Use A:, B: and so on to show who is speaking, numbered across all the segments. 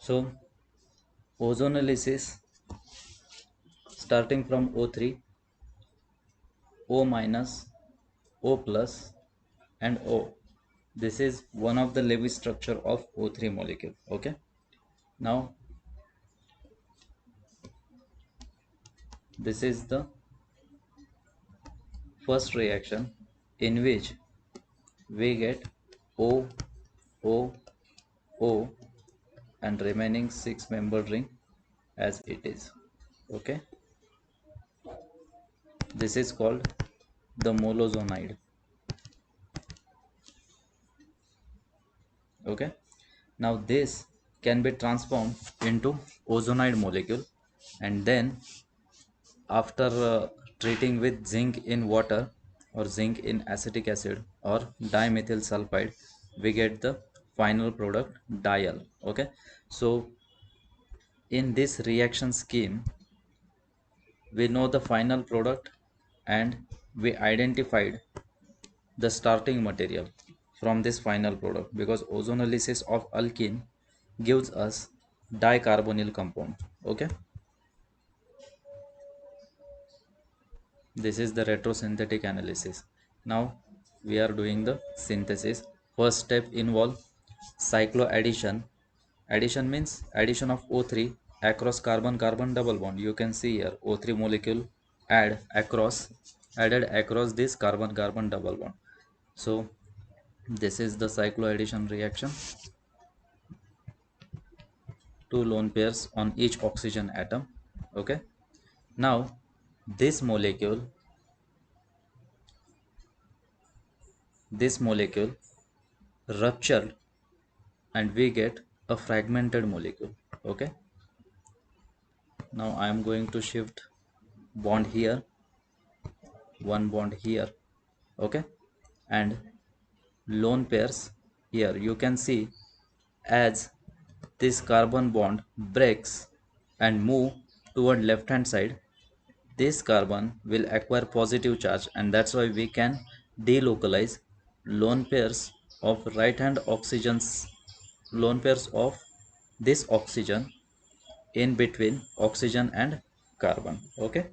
A: So ozonolysis starting from O3, O minus, O plus and O. This is one of the Lewis structure of O3 molecule. Okay. Now this is the first reaction in which we get O, O, O and remaining 6-membered ring as it is. Okay. This is called the molozonide. Okay. Now this can be transformed into ozonide molecule, and then after treating with zinc in water or zinc in acetic acid or dimethyl sulfide, we get the final product diol. Okay. So in this reaction scheme we know the final product and we identified the starting material from this final product, because ozonolysis of alkene gives us dicarbonyl compound. Okay. This is the retrosynthetic analysis. Now we are doing the synthesis. First step involve cycloaddition. Addition means addition of O3 across carbon carbon double bond. You can see here O3 molecule added across this carbon carbon double bond. So this is the cycloaddition reaction. Two lone pairs on each oxygen atom. Okay. Now this molecule ruptured and we get a fragmented molecule. Okay. Now I am going to shift bond here, one bond here. Okay. And lone pairs here. You can see as this carbon bond breaks and move toward left hand side, this carbon will acquire positive charge, and that's why we can delocalize lone pairs of right hand oxygens, lone pairs of this oxygen in between oxygen and carbon. Okay.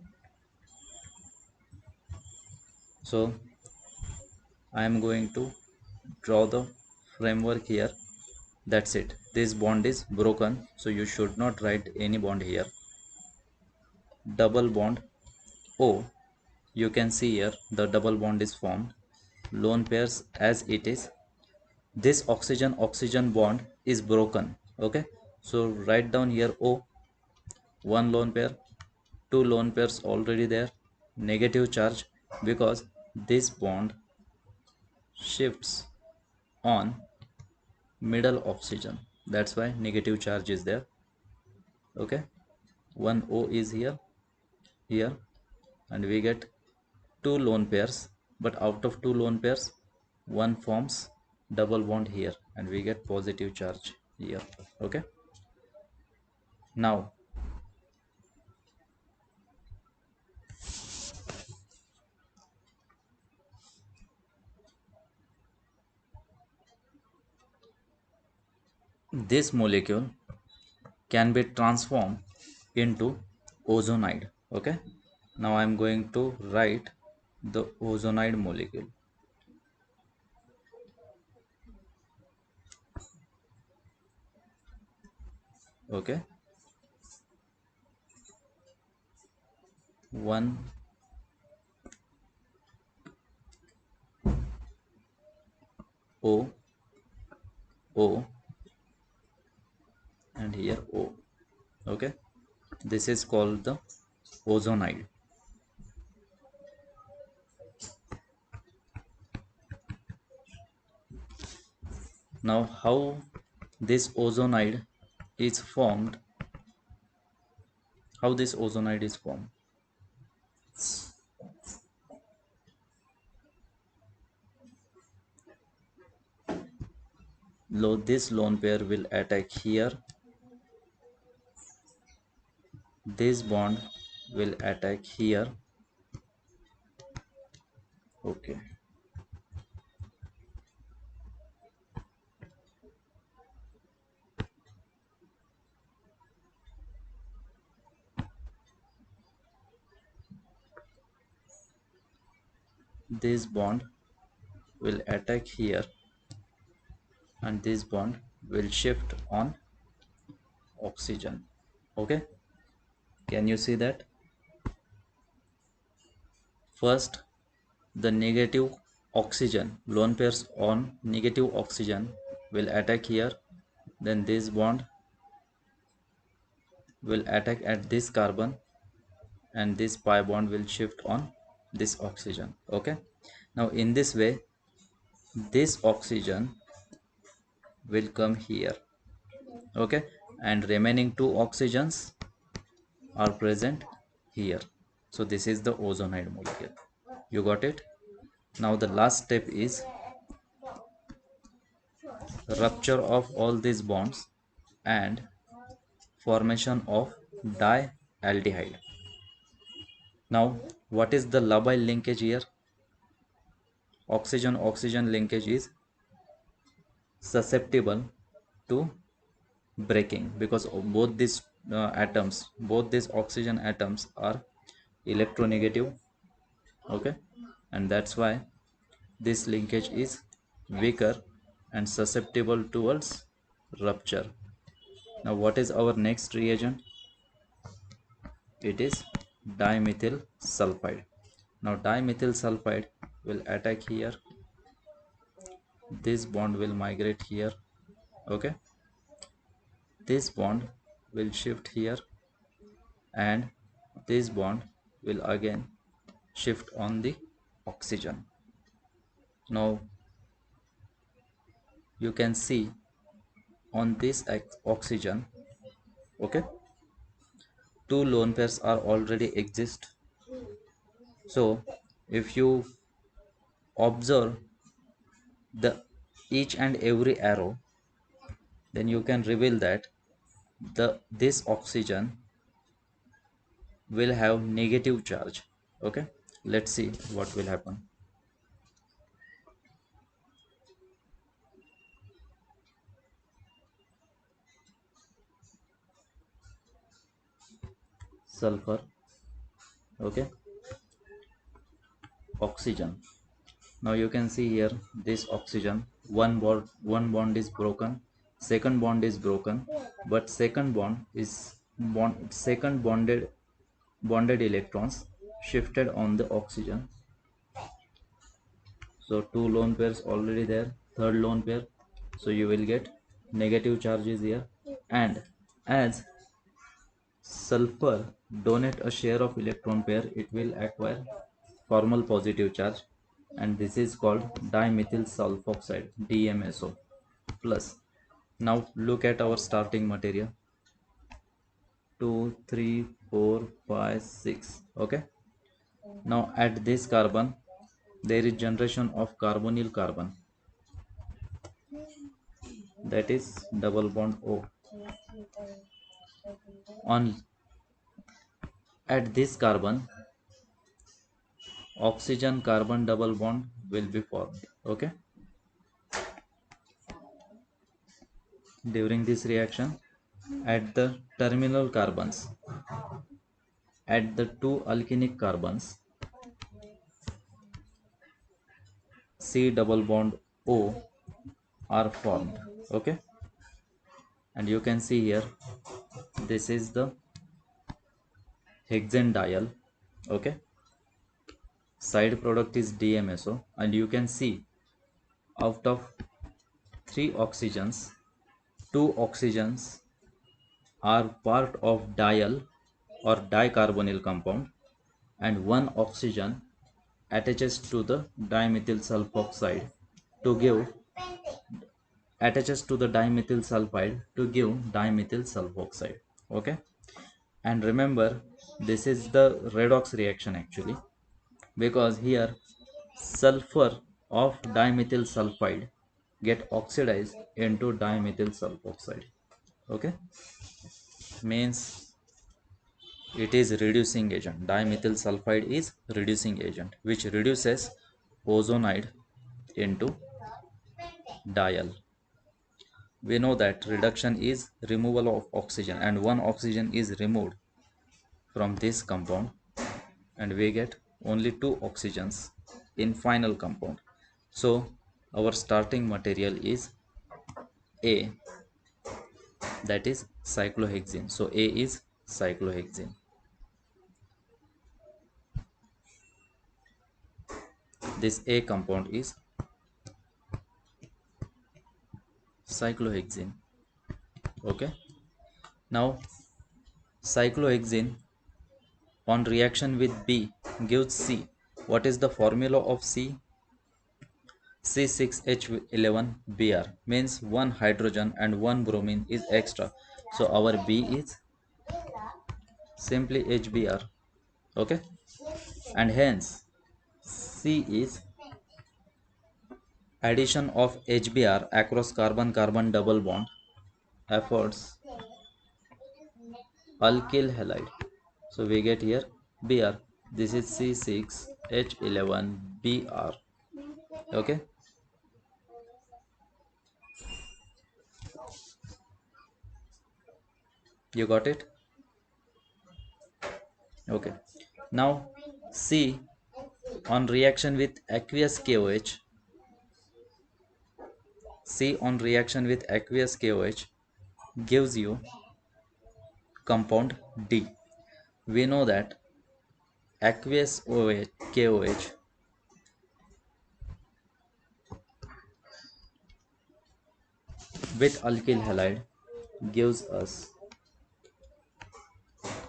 A: So I am going to draw the framework here. That's it. This bond is broken, so you should not write any bond here. Double bond O, you can see here the double bond is formed. Lone pairs as it is. This oxygen oxygen bond is broken. Okay. So write down here O, one lone pair, two lone pairs already there, negative charge, because this bond shifts on middle oxygen, that's why negative charge is there. Okay. One O is here, and we get two lone pairs, but out of two lone pairs one forms double bond here and we get positive charge here. Okay. Now this molecule can be transformed into ozonide. Okay. Now I am going to write the ozonide molecule. Okay. One O, O and here O. Okay. This is called the ozonide. Now how this ozonide is formed, how this ozonide is formed. This lone pair will attack here, this bond will attack here. Okay. this bond will attack here and this bond will shift on oxygen. Okay, can you see that? First, the negative oxygen, lone pairs on negative oxygen will attack here, then this bond will attack at this carbon and this pi bond will shift on this oxygen. Okay, now in this way this oxygen will come here. Okay, and remaining two oxygens are present here. So this is the ozonide molecule. You got it? Now the last step is rupture of all these bonds and formation of dialdehyde. Now what is the labile linkage here? Oxygen oxygen linkage is susceptible to breaking because both these atoms, both these oxygen atoms are electronegative. Okay, and that's why this linkage is weaker and susceptible towards rupture. Now what is our next reagent? It is dimethyl sulfide. Now dimethyl sulfide will attack here, this bond will migrate here. Okay, this bond will shift here and this bond will again shift on the oxygen. Now you can see on this oxygen, okay, two lone pairs are already exist. So if you observe the each and every arrow, then you can reveal that this oxygen will have negative charge. Okay, let's see what will happen. Sulfur, okay, oxygen. Now you can see here this oxygen, one bond is broken, second bond is broken, but second bonded electrons shifted on the oxygen. So two lone pairs already there, third lone pair, so you will get negative charges here. And as sulfur donate a share of electron pair, it will acquire formal positive charge, and this is called dimethyl sulfoxide, DMSO plus. Now look at our starting material, 2 3 4 5 6. Okay, now at this carbon there is generation of carbonyl carbon, that is double bond O. On at this carbon oxygen carbon double bond will be formed. Okay, during this reaction at the terminal carbons, at the two alkenic carbons, C double bond O are formed. Okay, and you can see here this is the hexane diol. Okay, side product is DMSO, and you can see out of three oxygens, two oxygens are part of diol or dicarbonyl compound, and one oxygen attaches to the dimethyl sulfoxide to give dimethyl sulfide to give dimethyl sulfoxide. Okay, and remember this is the redox reaction actually, because here sulfur of dimethyl sulfide get oxidized into dimethyl sulfoxide. Okay, means it is reducing agent. Dimethyl sulfide is reducing agent which reduces ozonide into diol. We know that reduction is removal of oxygen, and one oxygen is removed from this compound and we get only two oxygens. in final compound. So our starting material is A, that is cyclohexene. So A is cyclohexene. This A compound is cyclohexene. Okay. Now cyclohexene on reaction with B gives C. What is the formula of C? C6H11Br means one hydrogen and one bromine is extra. So our B is simply HBr. Okay. And hence C is addition of HBr across carbon-carbon double bond affords alkyl halide. So we get here Br. This is C6H11Br. Okay. You got it? Okay. Now C on reaction with aqueous KOH. C on reaction with aqueous KOH gives you compound D. We know that aqueous OH, KOH with alkyl halide gives us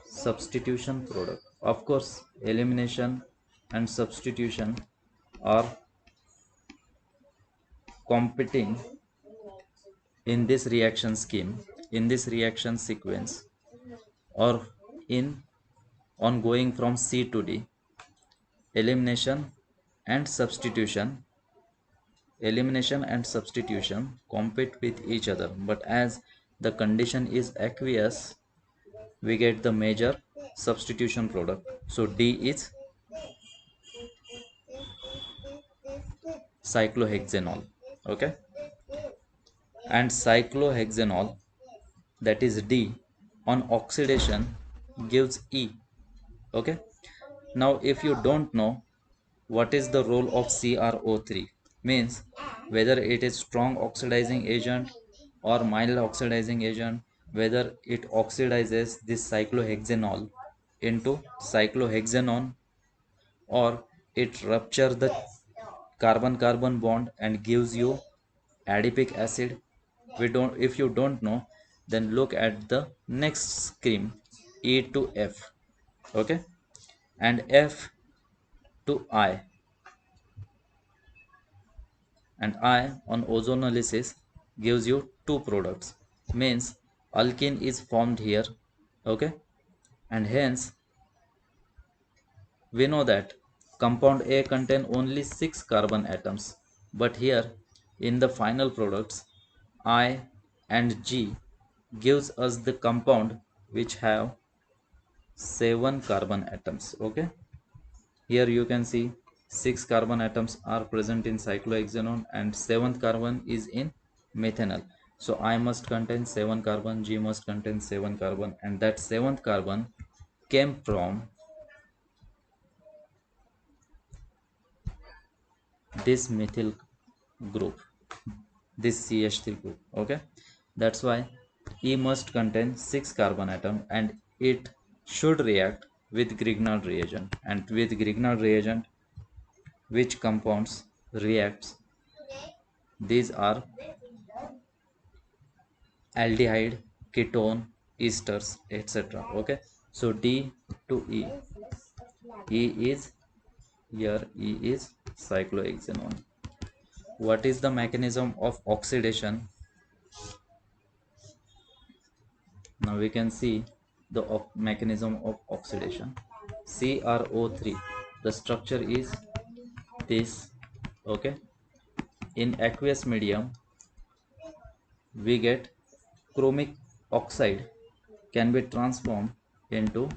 A: substitution product. Of course, elimination and substitution are competing in this reaction scheme, in this reaction sequence, or in ongoing from C to D. And substitution elimination and substitution compete with each other, but as the condition is aqueous, we get the major substitution product. So D is cyclohexanol. Okay. And cyclohexanol, that is D, on oxidation gives E. Okay. Now if you don't know what is the role of CrO3, means whether it is strong oxidizing agent or mild oxidizing agent, whether it oxidizes this cyclohexanol into cyclohexanone, or it ruptures the carbon carbon bond and gives you adipic acid. We don't If you don't know, then look at the next scheme, E to F. Okay. And F to I, and I on ozonolysis gives you two products, means alkene is formed here. Okay. And hence we know that compound A contain only 6 carbon atoms, but here in the final products I and G gives us the compound which have 7 carbon atoms. Okay. Here you can see 6 carbon atoms are present in cyclohexanone and 7th carbon is in methanol. So I must contain 7 carbon, G must contain 7 carbon, and that 7th carbon came from this methyl group, this CH3 group. Okay. That's why E must contain 6 carbon atom and it should react with Grignard reagent. And with Grignard reagent, which compounds reacts? These are aldehyde, ketone, esters, etc. Okay. So D to E. E is here, E is cyclohexanone. What is the mechanism of oxidation? Now we can see the mechanism of oxidation. CrO3, the structure is this. Okay. In aqueous medium we get chromic oxide can be transformed into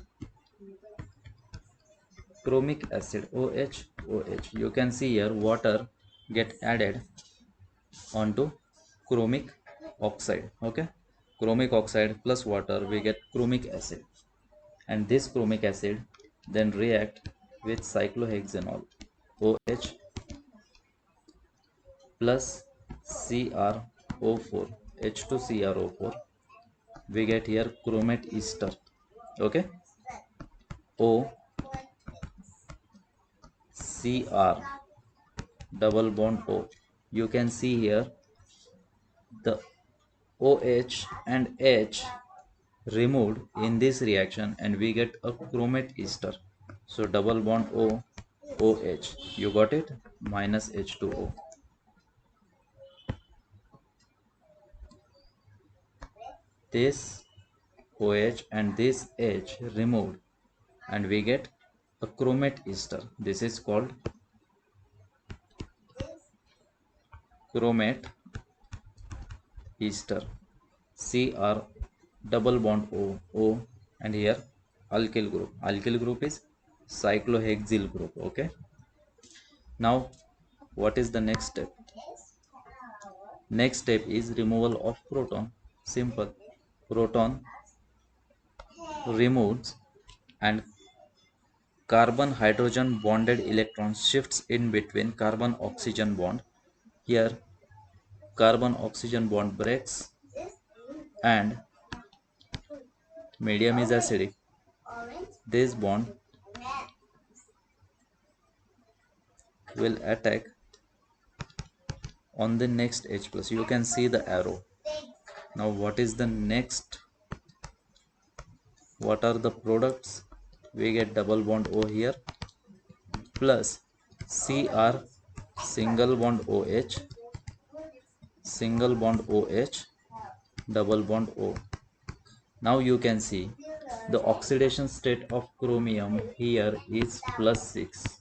A: chromic acid, OH. You can see here water get added onto chromic oxide. Okay. Chromic oxide plus water, we get chromic acid, and this chromic acid then react with cyclohexanol. OH plus CrO4, H2CrO4. We get here chromate ester. Okay, O Cr double bond O. You can see here the OH and H removed in this reaction and we get a chromate ester. So double bond O, OH. You got it? Minus H2O. This OH and this H removed and we get a chromate ester. This is called chromate ester. Cr double bond O, O, and here alkyl group. Alkyl group is cyclohexyl group. Okay. Now, what is the next step? Next step is removal of proton. Simple. Proton removes and carbon hydrogen bonded electron shifts in between carbon oxygen bond. Here carbon oxygen bond breaks and medium is acidic. This bond will attack on the next H plus. You can see the arrow. Now what is the next? What are the products? We get double bond O here plus Cr single bond OH, single bond OH, double bond O. Now you can see the oxidation state of chromium here is +6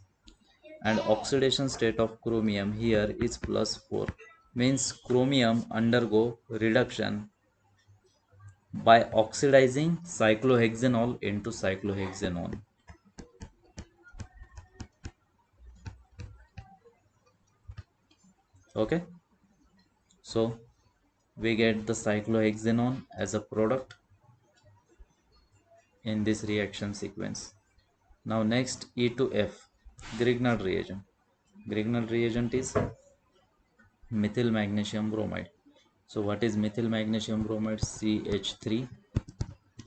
A: and oxidation state of chromium here is +4. Means chromium undergo reduction by oxidizing cyclohexanol into cyclohexanone. Okay, so we get the cyclohexanone as a product in this reaction sequence. Now next E to F, Grignard reagent. Grignard reagent is methyl magnesium bromide. So what is methyl magnesium bromide? CH3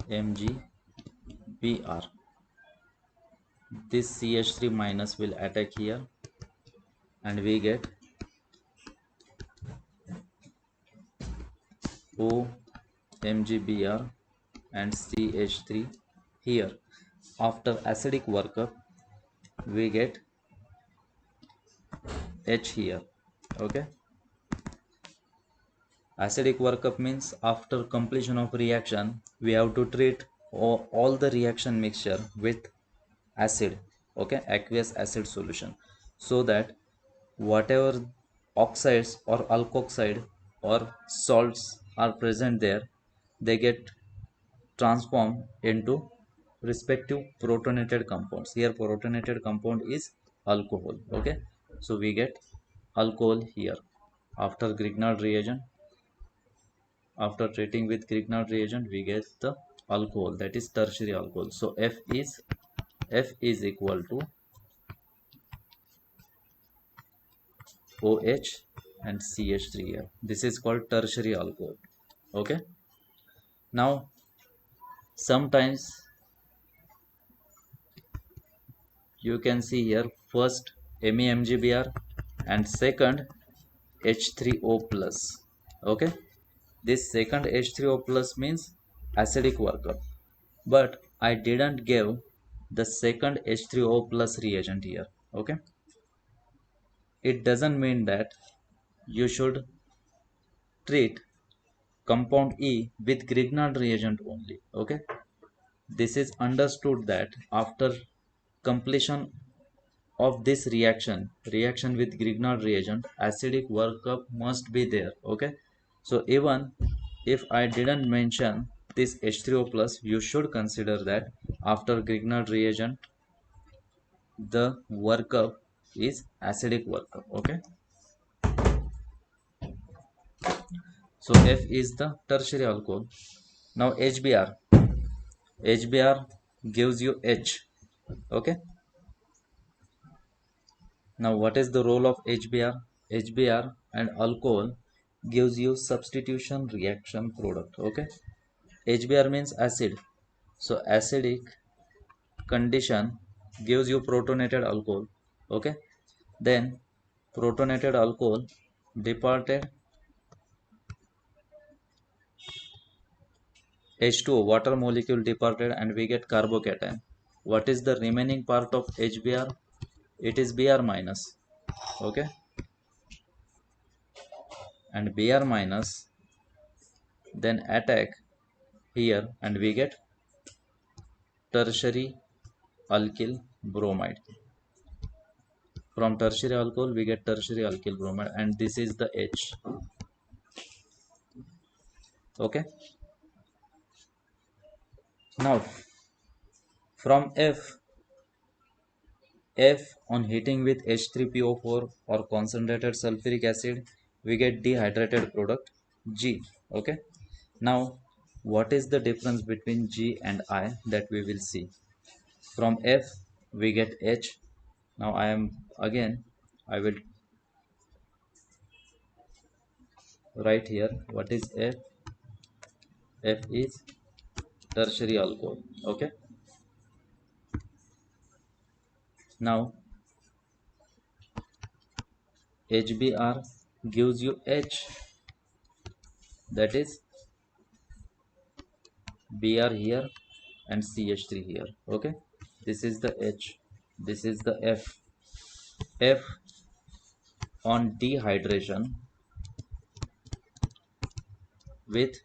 A: MgBr. This CH3 minus will attack here and we get O MgBr and CH3 here. After acidic workup we get H here. Okay, acidic workup means after completion of reaction we have to treat all the reaction mixture with acid. Okay, aqueous acid solution, so that whatever oxides or alkoxide or salts are present there, they get transformed into respective protonated compounds. Here protonated compound is alcohol. Okay, so we get alcohol here after Grignard reagent. After treating with Grignard reagent we get the alcohol, that is tertiary alcohol. So F is equal to OH and CH3 here. This is called tertiary alcohol. Okay, now sometimes you can see here first MeMgBr and second H3O plus. Okay, this second H3O plus means acidic workup, but I didn't give the second H3O plus reagent here. Okay, it doesn't mean that you should treat compound E with Grignard reagent only. Okay, this is understood that after completion of this reaction with Grignard reagent, acidic workup must be there. Okay, so even if I didn't mention this H3O plus, you should consider that after Grignard reagent the workup is acidic workup. Okay, so F is the tertiary alcohol. Now HBr gives you H. Okay, Now what is the role of HBr? HBr and alcohol gives you substitution reaction product. Okay, HBr means acid, so acidic condition gives you protonated alcohol. Okay, then protonated alcohol departed H2O, water molecule departed, and we get carbocation. What is the remaining part of HBr? It is Br minus. Okay, and Br minus then attack here, and we get tertiary alkyl bromide. From tertiary alcohol we get tertiary alkyl bromide, and this is the H. Okay, now from F on heating with H3PO4 or concentrated sulfuric acid, we get dehydrated product G. Okay, now what is the difference between G and I, that we will see. From F we get H. Now I will write here what is F. F is tertiary alcohol. Okay, now HBr gives you H, that is Br here and CH3 here. Okay, this is the H, this is the F. F on dehydration with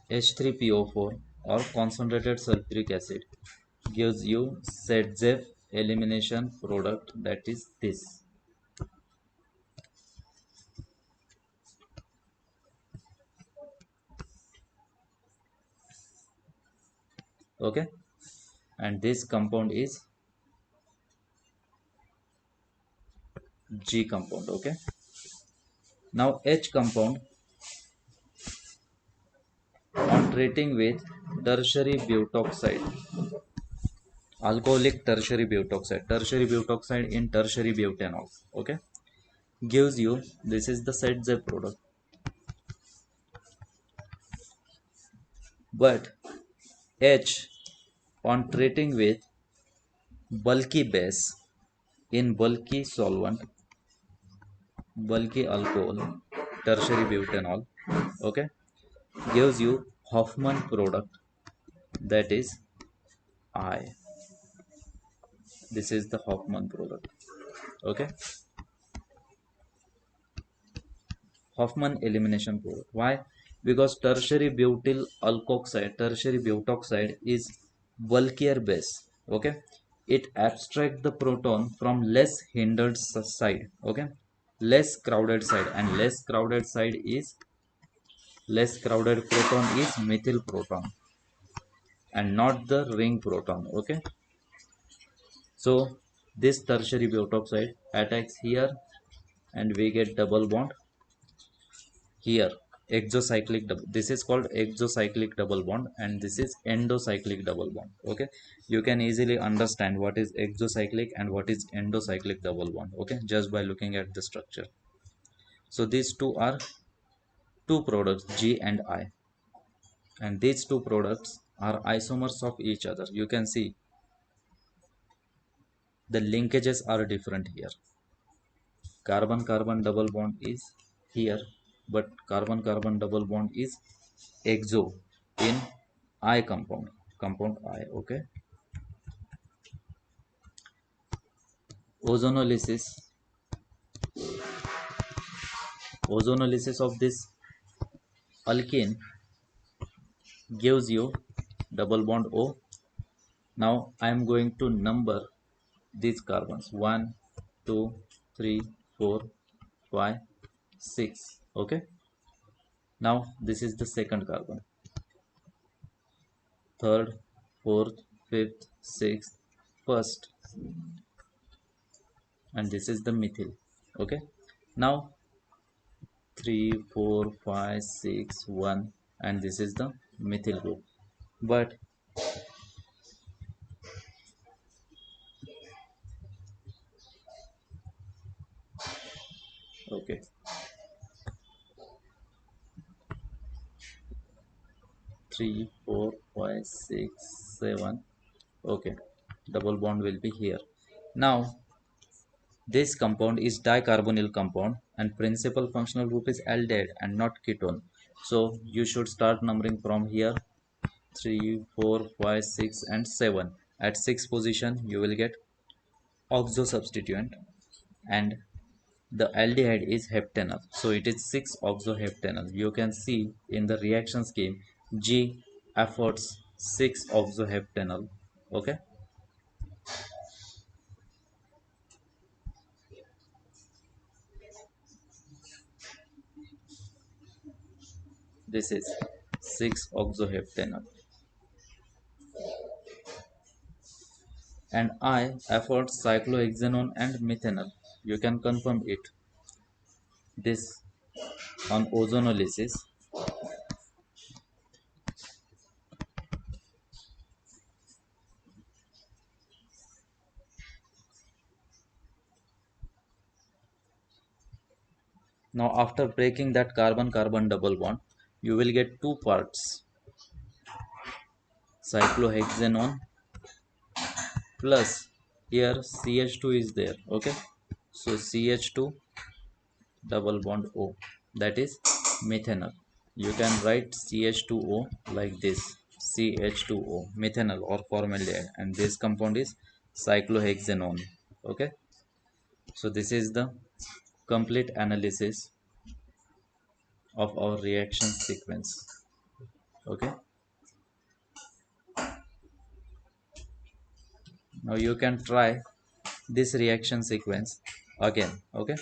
A: H3PO4 or concentrated sulfuric acid gives you ZZEF elimination product, that is this. Okay, and this compound is G compound. Okay, now H compound on treating with tertiary butoxide, alcoholic tertiary butoxide in tertiary butanol. Okay, gives you, this is the ZZEF product. But H on treating with bulky base in bulky solvent, bulky alcohol, tertiary butanol, okay, gives you Hoffman product, that is I. This is the Hoffman product. Okay, Hoffman elimination product. Why? Because tertiary butoxide is bulkier base. Okay, it abstracts the proton from less hindered side. Okay, less crowded side, and less crowded proton is methyl proton and not the ring proton. Okay, so this tertiary butoxide attacks here, and we get double bond here, this is called exocyclic double bond, and this is endocyclic double bond. Okay, you can easily understand what is exocyclic and what is endocyclic double bond, okay, just by looking at the structure. So these two are two products, G and I, and these two products are isomers of each other. You can see the linkages are different here. Carbon carbon double bond is here, but carbon carbon double bond is exo in I compound I. Okay, ozonolysis of this alkene gives you double bond O. Now I am going to number these carbons: 1 2 3 4 5 6. Okay, now this is the second carbon, third, fourth, fifth, sixth, first, and this is the methyl. Okay, now 3 4 5 6 1, and this is the methyl group. But Okay, 3, 4, 5, 6, 7. Okay, double bond will be here. Now this compound is dicarbonyl compound and principal functional group is aldehyde and not ketone. So you should start numbering from here: 3, 4, 5, 6, and 7. At 6th position you will get oxo substituent, and the aldehyde is heptanol. So it is 6-oxoheptanol. You can see in the reaction scheme G affords 6-oxoheptanol. Okay, this is 6-oxoheptanol, and I affords cyclohexanone and methanol. You can confirm it. This on ozonolysis. Now after breaking that carbon-carbon double bond, you will get two parts: cyclohexanone plus here CH2 is there. Okay, so CH2 double bond O, that is methanol. You can write CH2O like this: CH2O, methanol or formaldehyde, and this compound is cyclohexanone. Okay, so this is the complete analysis of our reaction sequence. Okay, now you can try this reaction sequence again. Okay,